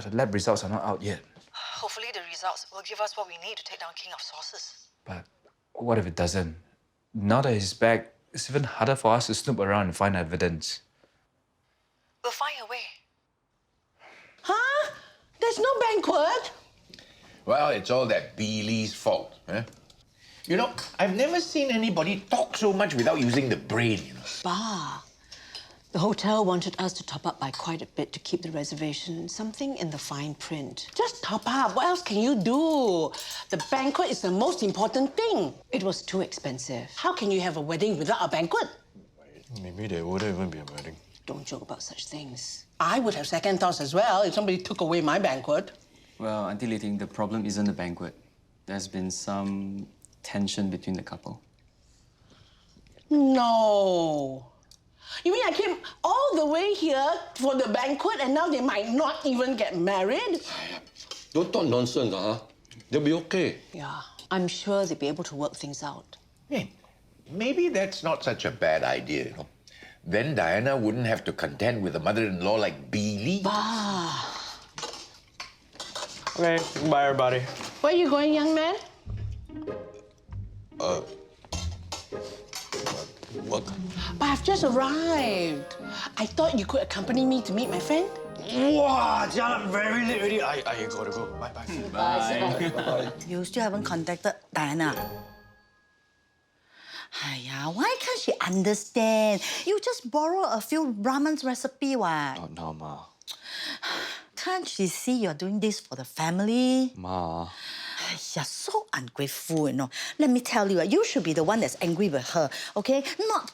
But the lab results are not out yet. Hopefully the results will give us what we need to take down King of Sources. But what if it doesn't? Now that he's back, it's even harder for us to snoop around and find evidence. We'll find a way. Huh? There's no banquet? Well, it's all that Billy's fault. Eh? You know, I've never seen anybody talk so much without using the brain, you know. Bah. The hotel wanted us to top up by quite a bit to keep the reservation. Something in the fine print. Just top up. What else can you do? The banquet is the most important thing. It was too expensive. How can you have a wedding without a banquet? Maybe there wouldn't even be a wedding. Don't joke about such things. I would have second thoughts as well if somebody took away my banquet. Well, Auntie Li Ting, the problem isn't the banquet. There's been some tension between the couple. No. You mean I came all the way here for the banquet and now they might not even get married? Don't talk nonsense, huh? They'll be okay. Yeah, I'm sure they'll be able to work things out. Hey, maybe that's not such a bad idea, you know. Then Diana wouldn't have to contend with a mother-in-law like Billy. Bah. Okay, bye everybody. Where are you going, young man? Work. But I've just arrived. I thought you could accompany me to meet my friend. Wow, Jalan, very late already. I gotta go. Bye. Bye. You still haven't contacted Diana? Why can't she understand? You just borrow a few ramen recipe, what? Not now, Ma. Can't she see you're doing this for the family? Ma. You're so ungrateful, you know. Let me tell you, you should be the one that's angry with her, okay? Not...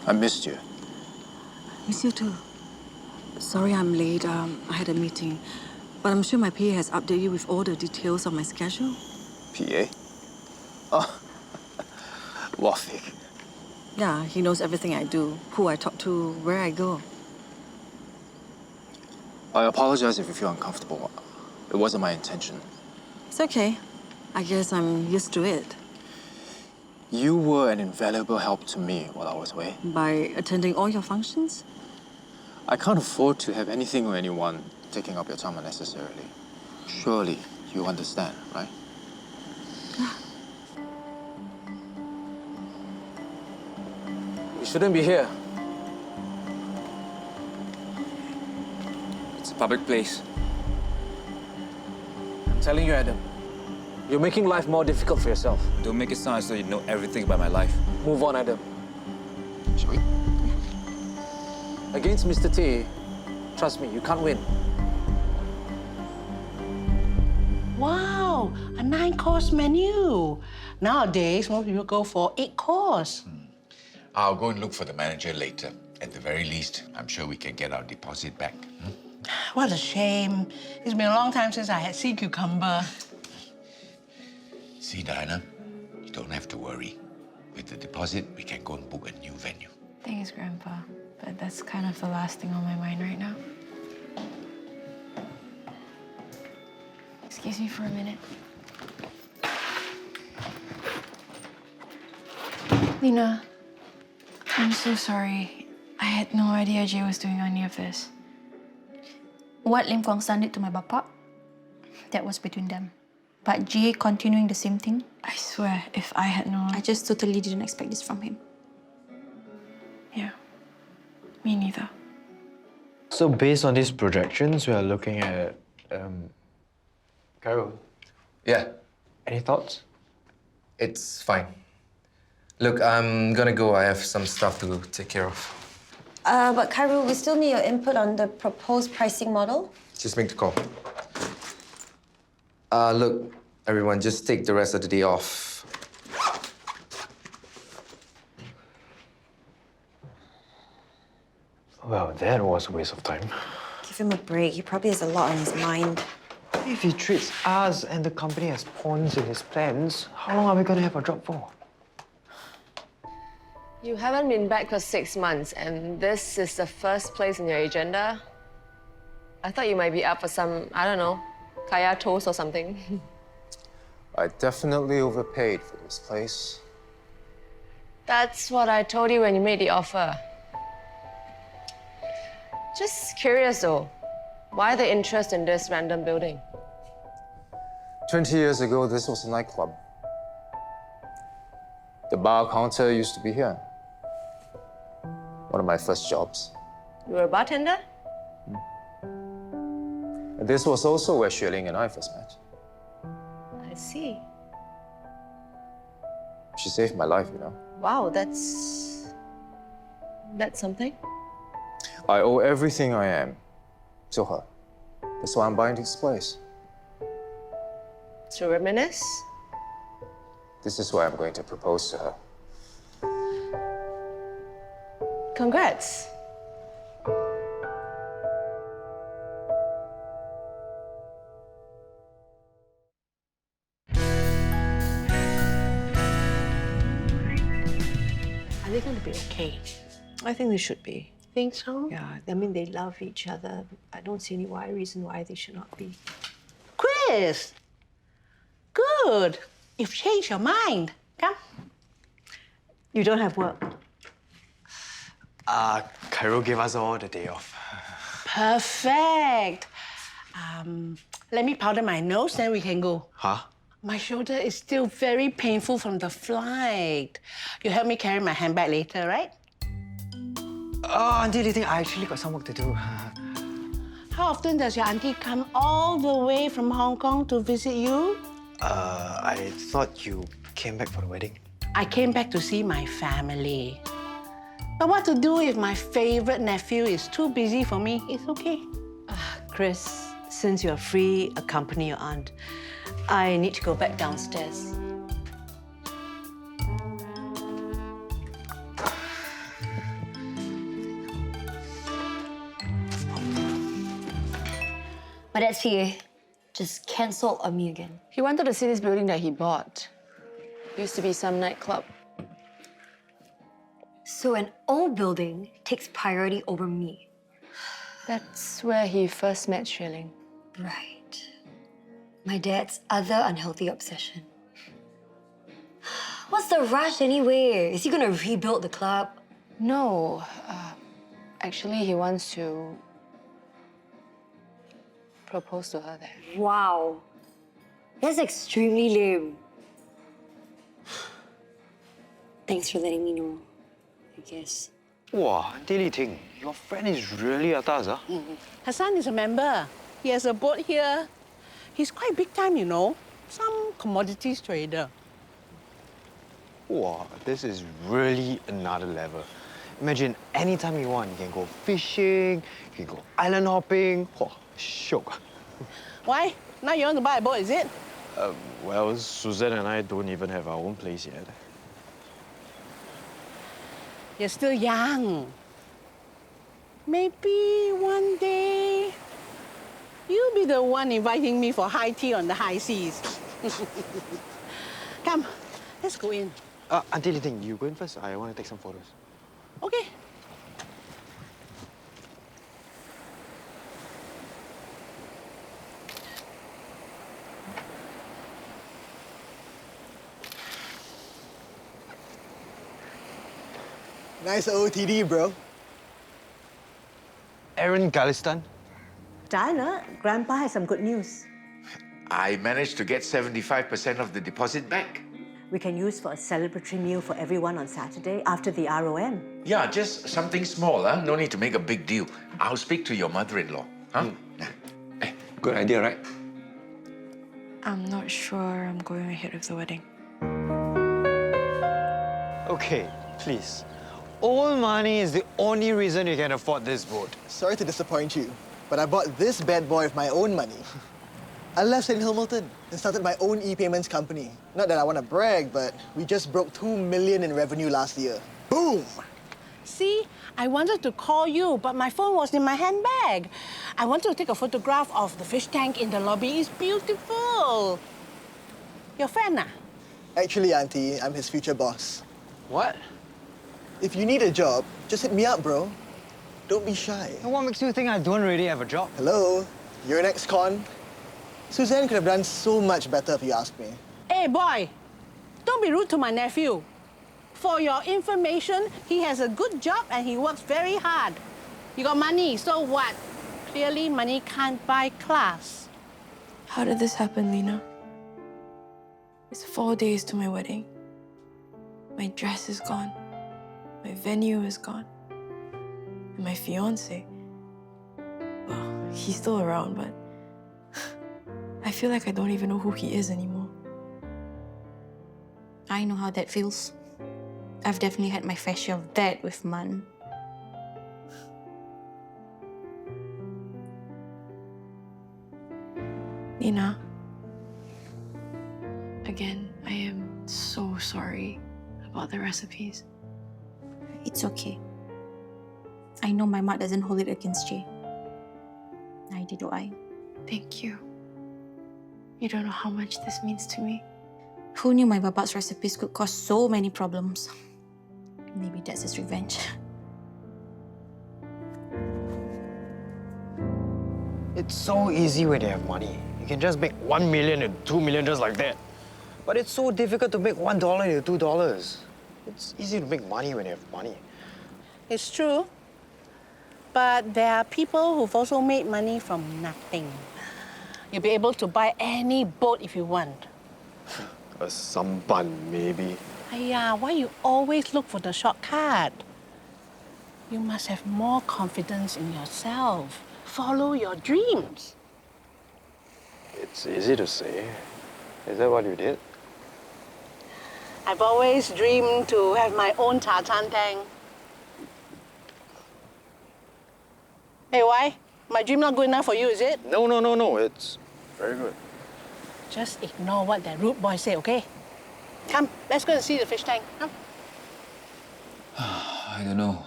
I missed you. Miss you too. Sorry I'm late. I had a meeting. But I'm sure my PA has updated you with all the details of my schedule. PA? Oh, Wafik. Yeah, he knows everything I do, who I talk to, where I go. I apologize if you feel uncomfortable. It wasn't my intention. It's okay. I guess I'm used to it. You were an invaluable help to me while I was away. By attending all your functions? I can't afford to have anything or anyone taking up your time unnecessarily. Surely you understand, right? You shouldn't be here. It's a public place. I'm telling you, Adam. You're making life more difficult for yourself. Don't make it sound as though you know everything about my life. Move on, Adam. Shall we? Against Mr. Tay, trust me, you can't win. Wow, a 9-course menu. Nowadays, most people go for 8-course. I'll go and look for the manager later. At the very least, I'm sure we can get our deposit back. What a shame. It's been a long time since I had sea cucumber. See, Diana, you don't have to worry. With the deposit, we can go and book a new venue. Thanks, Grandpa. But that's kind of the last thing on my mind right now. Excuse me for a minute. Lena, I'm so sorry. I had no idea Jay was doing any of this. What Lim Kwang San did to my bapa, that was between them. But Jay continuing the same thing, I swear, if I had known... I just totally didn't expect this from him. Yeah, me neither. So based on these projections, we are looking at, Carol, Yeah, any thoughts? it's fine. Look, I'm gonna go. I have some stuff to take care of. But Khairul, we still need your input on the proposed pricing model. Just make the call. Look, everyone, just take the rest of the day off. Well, that was a waste of time. Give him a break. He probably has a lot on his mind. If he treats us and the company as pawns in his plans, how long are we gonna have a job for? You haven't been back for 6 months, and this is the first place in your agenda? I thought you might be up for some, I don't know, kaya toast or something. I definitely overpaid for this place. That's what I told you when you made the offer. Just curious though, why the interest in this random building? 20 years ago, this was a nightclub. The bar counter used to be here. One of my first jobs. You were a bartender? And this was also where Xue Ling and I first met. I see. She saved my life, you know. Wow, that's something. I owe everything I am to her. That's why I'm buying this place. To reminisce? This is why I'm going to propose to her. Congrats. Are they going to be okay? I think they should be. Think so? Yeah, I mean, they love each other. I don't see any reason why they should not be. Chris! Good. You've changed your mind. Come. You don't have work. Cairo gave us all the day off. Perfect. Let me powder my nose, then we can go. Huh? My shoulder is still very painful from the flight. You help me carry my handbag later, right? Auntie, do you think I actually got some work to do? How often does your auntie come all the way from Hong Kong to visit you? I thought you came back for the wedding. I came back to see my family. But what to do if my favorite nephew is too busy for me? It's okay. Chris, since you're free, accompany your aunt. I need to go back downstairs. My dad's PA just cancelled on me again. He wanted to see this building that he bought. Used to be some nightclub. So an old building takes priority over me. That's where he first met Xue Ling. Right. My dad's other unhealthy obsession. What's the rush anyway? Is he gonna rebuild the club? No. Actually, he wants to propose to her there. Wow. That's extremely lame. Thanks for letting me know, I guess. Wow, Auntie Li Ting, your friend is really atas, huh? Hassan is a member. He has a boat here. He's quite big time, you know. Some commodities trader. Wow, this is really another level. Imagine anytime you want, you can go fishing, you can go island hopping. Wow, shook. Why? Now you want to buy a boat, is it? Well, Suzanne and I don't even have our own place yet. You're still young. Maybe one day you'll be the one inviting me for high tea on the high seas. Come, let's go in. Auntie Li Ting, you go in first. I want to take some photos. Okay. Nice OOTD, bro. Aaron Galistan. Diana, Grandpa has some good news. I managed to get 75% of the deposit back. We can use for a celebratory meal for everyone on Saturday after the ROM. Yeah, just something small, huh? No need to make a big deal. I'll speak to your mother-in-law, huh? Good idea, right? I'm not sure I'm going ahead with the wedding. Okay, please. Old money is the only reason you can afford this boat. Sorry to disappoint you, but I bought this bad boy with my own money. I left St. Hamilton and started my own e-payments company. Not that I want to brag, but we just broke 2 million in revenue last year. Boom! See, I wanted to call you, but my phone was in my handbag. I wanted to take a photograph of the fish tank in the lobby. It's beautiful. Your friend, ah? Actually, Auntie, I'm his future boss. What? If you need a job, just hit me up, bro. Don't be shy. And what makes you think I don't really have a job? Hello? You're an ex-con? Suzanne could have done so much better if you ask me. Hey, boy, don't be rude to my nephew. For your information, he has a good job and he works very hard. You got money, so what? Clearly, money can't buy class. How did this happen, Lena? It's 4 days to my wedding. My dress is gone. My venue is gone. And my fiancé, well, he's still around, but I feel like I don't even know who he is anymore. I know how that feels. I've definitely had my fair share of that with Man. Nina, again, I am so sorry about the recipes. It's okay. I know my mat doesn't hold it against Jay. Neither do I. Thank you. You don't know how much this means to me. Who knew my baba's recipes could cause so many problems? Maybe that's his revenge. It's so easy when you have money. You can just make 1 million and 2 million just like that. But it's so difficult to make $1 into $2. It's easy to make money when you have money. It's true. But there are people who've also made money from nothing. You'll be able to buy any boat if you want. A sampan, maybe. Aiya, why you always look for the shortcut? You must have more confidence in yourself. Follow your dreams. It's easy to say. Is that what you did? I've always dreamed to have my own tartan tank. Hey, why? My dream not good enough for you, is it? No. It's very good. Just ignore what that rude boy said, okay? Come, let's go and see the fish tank. Come. I don't know.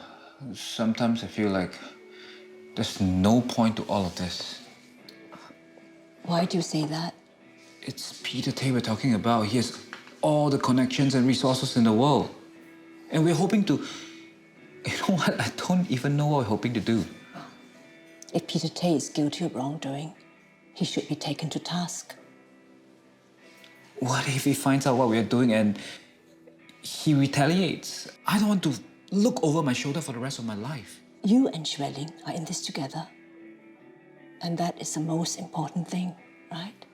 Sometimes I feel like there's no point to all of this. Why do you say that? It's Peter Tay we're talking about. He has all the connections and resources in the world. And we're hoping to... You know what? I don't even know what we're hoping to do. If Peter Tay is guilty of wrongdoing, he should be taken to task. What if he finds out what we're doing and he retaliates? I don't want to look over my shoulder for the rest of my life. You and Xue Ling are in this together. And that is the most important thing, right?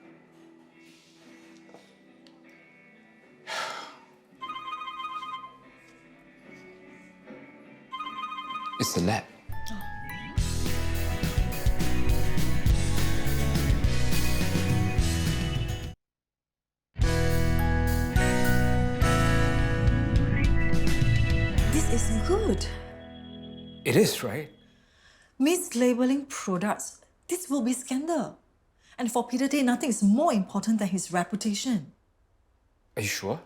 It's the lab. This is good. It is, right? Mislabeling products. This will be scandal. And for Peter Tay, nothing is more important than his reputation. Are you sure?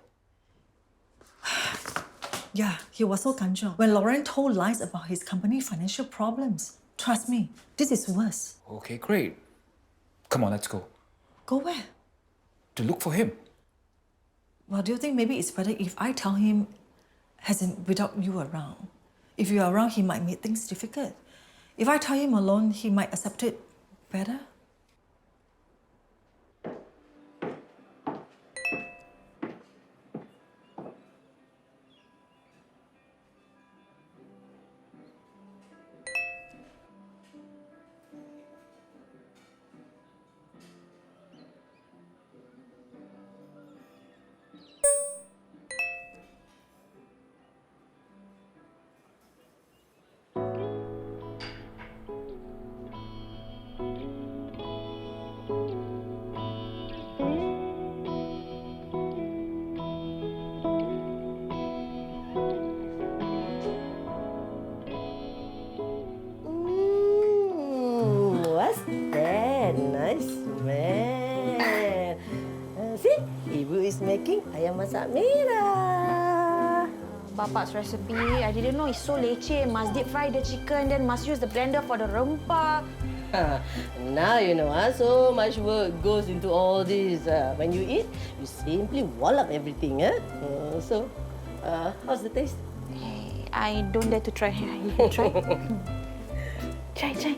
Yeah, he was so kanchiong when Lauren told lies about his company's financial problems. Trust me, this is worse. Okay, great. Come on, let's go. Go where? To look for him. Well, do you think maybe it's better if I tell him, as in without you around? If you're around, he might make things difficult. If I tell him alone, he might accept it better. What's that? Nice man. See, Ibu is making ayam masak merah. Bapak's recipe, I didn't know it's so leceh. Must deep fry the chicken, then must use the blender for the rempah. Now you know, so much work goes into all this. When you eat, you simply wallop everything. How's the taste? Hey, I don't dare to try. You try. Try.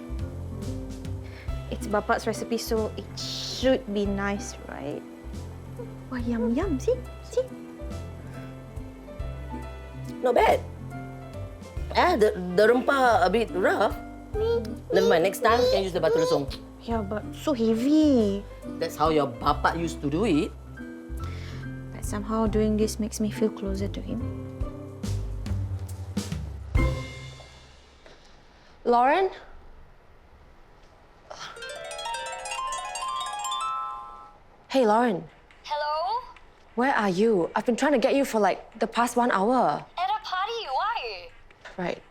It's Bapak's recipe, so it should be nice, right? Wah, yum yum. See? Not bad. The rempah a bit rough. Never mind, next time you can use the batu lesung. Yeah, but so heavy. That's how your bapa used to do it. But somehow doing this makes me feel closer to him. Lauren? Hey, Lauren. Hello? Where are you? I've been trying to get you for like the past 1 hour. At a party? Why? Right.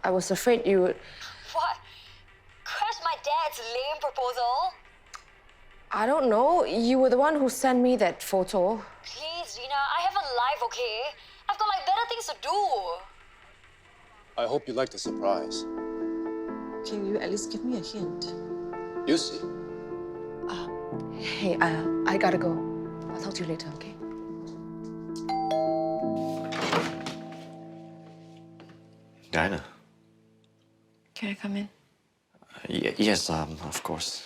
I was afraid you would... What? Crash my dad's lame proposal? I don't know. You were the one who sent me that photo. Please, Rina, I have a life, okay? I've got like better things to do. I hope you like the surprise. Can you at least give me a hint? You see. Hey, I gotta go. I'll talk to you later, okay? Diana. Can I come in? Yes, of course.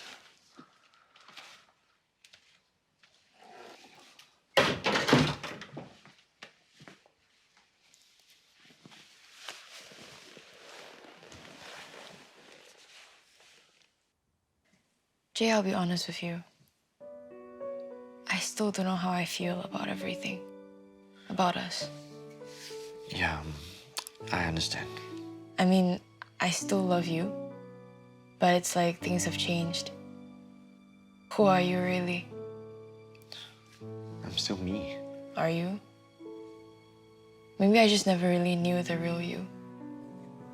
Jay, I'll be honest with you. I still don't know how I feel about everything. About us. Yeah, I understand. I mean, I still love you. But it's like things have changed. Who are you really? I'm still me. Are you? Maybe I just never really knew the real you.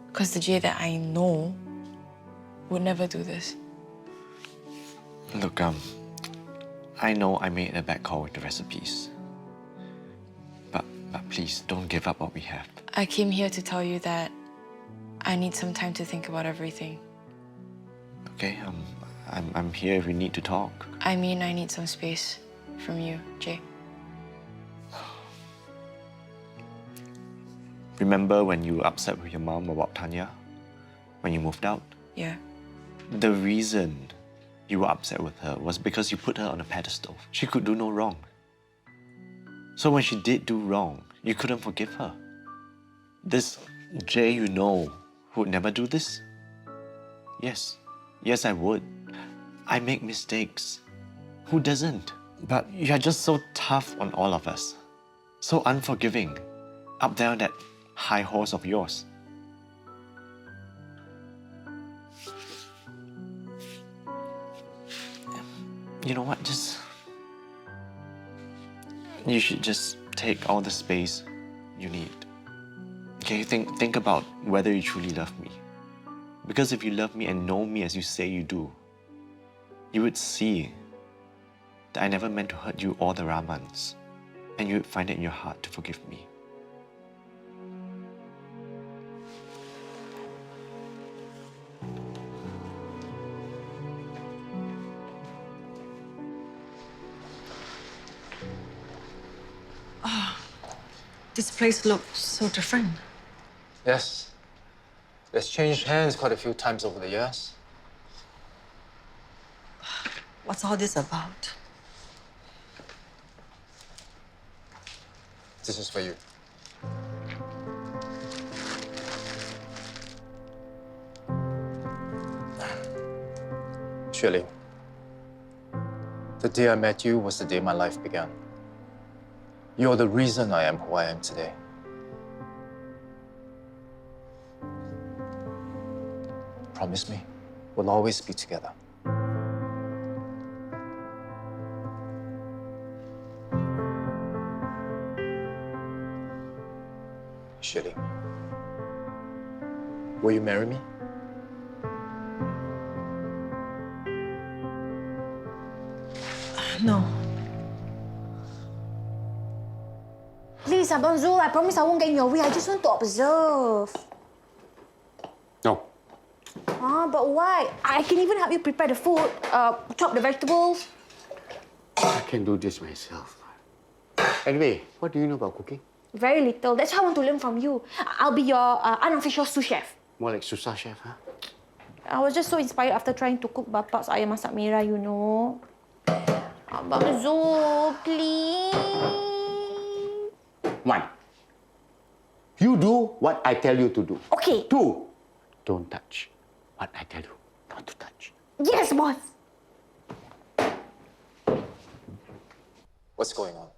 Because the Jay that I know would never do this. Look, I know I made a bad call with the recipes. But please, don't give up what we have. I came here to tell you that I need some time to think about everything. Okay, I'm here if we need to talk. I mean, I need some space from you, Jay. Remember when you were upset with your mom about Tanya? When you moved out? Yeah. The reason you were upset with her was because you put her on a pedestal. She could do no wrong. So when she did do wrong, you couldn't forgive her. This Jay you know would never do this? Yes, I would. I make mistakes. Who doesn't? But you're just so tough on all of us. So unforgiving. Up there on that high horse of yours. You know what, you should just take all the space you need. Okay, think about whether you truly love me. Because if you love me and know me as you say you do, you would see that I never meant to hurt you or the Ramans, and you would find it in your heart to forgive me. This place looks so different. Yes. It's changed hands quite a few times over the years. What's all this about? This is for you. Xue Ling, the day I met you was the day my life began. You're the reason I am who I am today. Promise me, we'll always be together. Xue Ling, will you marry me? No. Please, Abang Zul, I promise I won't get in your way. I just want to observe. No. But why? I can even help you prepare the food, chop the vegetables. I can do this myself. Anyway, what do you know about cooking? Very little. That's why I want to learn from you. I'll be your unofficial sous chef. More like susah chef, huh? I was just so inspired after trying to cook Bapak's ayam masak merah, you know. Abang Zul, please. 1. You do what I tell you to do. Okay. 2. Don't touch what I tell you not to touch. Yes, boss. What's going on?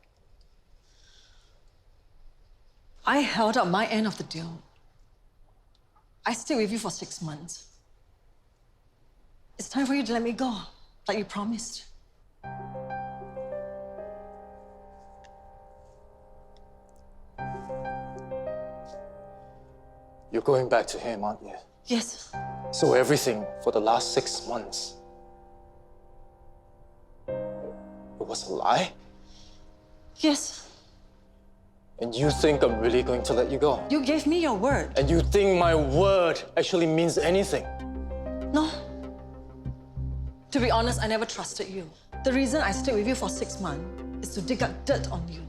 I held up my end of the deal. I stayed with you for 6 months. It's time for you to let me go, like you promised. You're going back to him, aren't you? Yes. So everything for the last 6 months, it was a lie? Yes. And you think I'm really going to let you go? You gave me your word. And you think my word actually means anything? No. To be honest, I never trusted you. The reason I stayed with you for 6 months is to dig up dirt on you.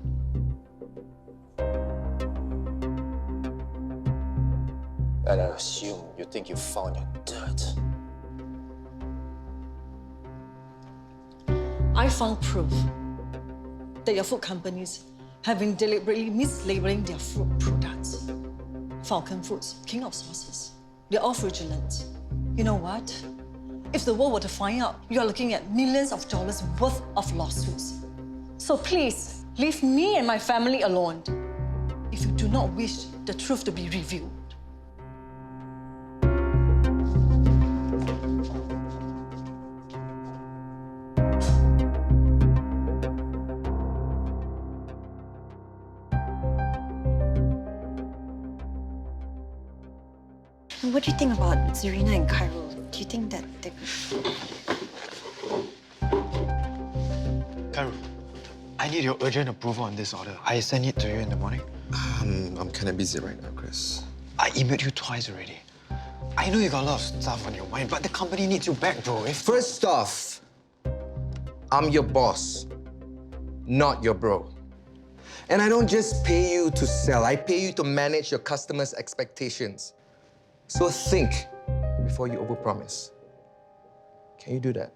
And I assume you think you found your dirt. I found proof that your food companies have been deliberately mislabeling their food products. Falcon Foods, King of Sauces, they're all fraudulent. You know what? If the world were to find out, you're looking at millions of dollars worth of lawsuits. So please, leave me and my family alone if you do not wish the truth to be revealed. What do you think about Zarina and Cairo? Do you think that they could... Cairo, I need your urgent approval on this order. I sent it to you in the morning. I'm kind of busy right now, Chris. I emailed you twice already. I know you got a lot of stuff on your mind, but the company needs you back, bro. First off, I'm your boss, not your bro. And I don't just pay you to sell, I pay you to manage your customers' expectations. So think before you overpromise. Can you do that?